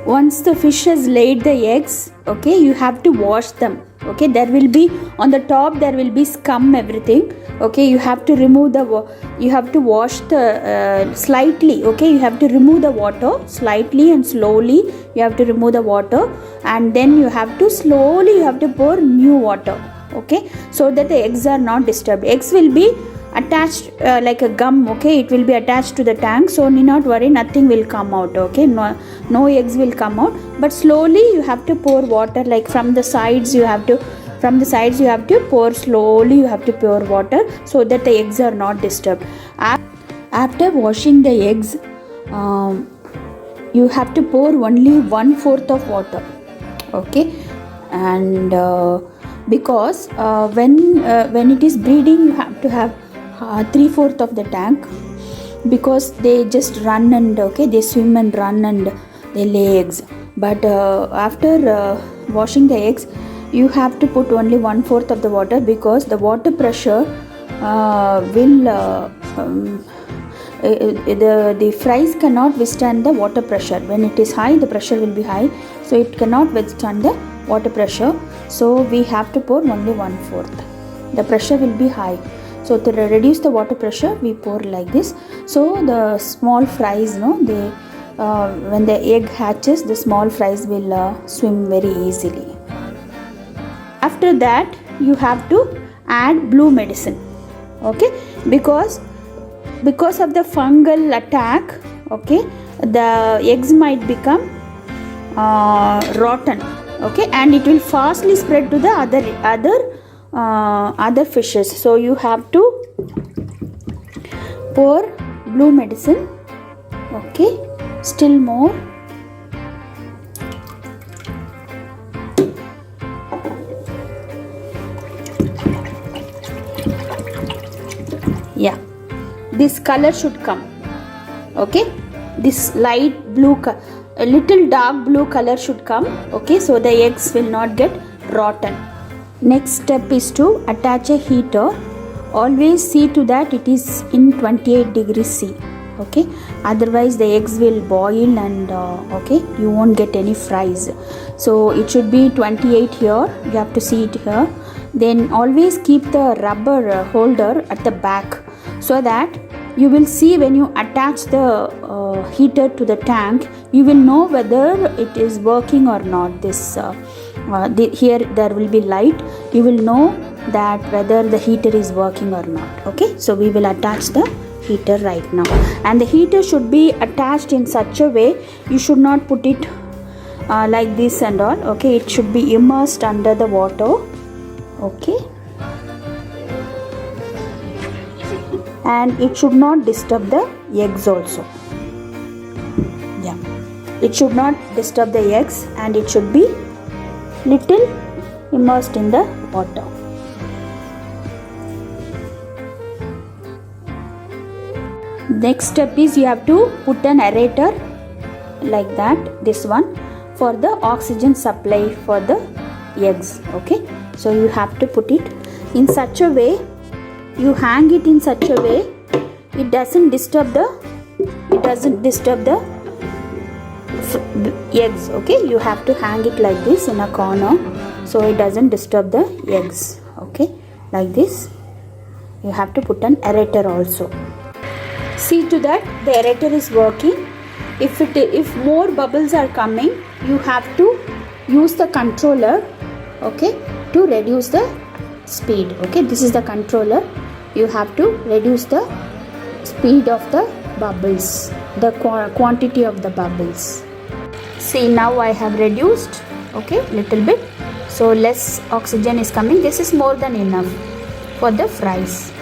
once the fish has laid the eggs, okay, you have to wash them. Okay, there will be on the top, there will be scum, everything. Okay, you have to remove you have to wash the slightly. Okay, you have to remove the water slightly and slowly. You have to remove the water, and then you have to slowly, you have to pour new water. Okay, so that the eggs are not disturbed. Eggs will be attached like a gum. Okay, it will be attached to the tank, so need not worry, nothing will come out. Okay, no eggs will come out, but slowly you have to pour water, like from the sides you have to pour slowly, you have to pour water so that the eggs are not disturbed. After washing the eggs, you have to pour only 1/4 of water. Okay, and because when it is breeding, you have to have 3/4 of the tank, because they just run and they swim and run and they lay eggs. But after washing the eggs, you have to put only 1/4 of the water, because the water pressure will the fries cannot withstand the water pressure. When it is high, the pressure will be high, so it cannot withstand the water pressure. So we have to pour only 1/4. The pressure will be high, so to reduce the water pressure, we pour like this. So the small fries, they when the egg hatches, the small fries will swim very easily. After that, you have to add blue medicine. Okay, because of the fungal attack, okay, the eggs might become rotten. Okay, and it will fastly spread to the other fishes. So you have to pour blue medicine. Okay, still more. Yeah, this color should come. Okay, this light blue, a little dark blue color should come. Okay, so the eggs will not get rotten. Next step is to attach a heater. Always see to that it is in 28 degrees C. Okay, otherwise the eggs will boil and okay, you won't get any fries. So it should be 28 here. You have to see it here. Then always keep the rubber holder at the back, so that you will see when you attach the heater to the tank, you will know whether it is working or not. This here there will be light. You will know that whether the heater is working or not. Okay, so we will attach the heater right now, and the heater should be attached in such a way, you should not put it like this and all. Okay, it should be immersed under the water. Okay, and it should not disturb the eggs also. Yeah, it should not disturb the eggs, and it should be little immersed in the water. Next step is you have to put an aerator like that, this one, for the oxygen supply for the eggs. Okay, so you have to put it in such a way, you hang it in such a way it doesn't disturb the eggs. Okay, you have to hang it like this in a corner, so it doesn't disturb the eggs. Okay, like this. You have to put an aerator also. See to that the aerator is working. If more bubbles are coming, you have to use the controller, okay, to reduce the speed. Okay, this is the controller. You have to reduce the speed of the bubbles, the quantity of the bubbles. See, now I have reduced, okay, little bit, so less oxygen is coming. This is more than enough for the fries.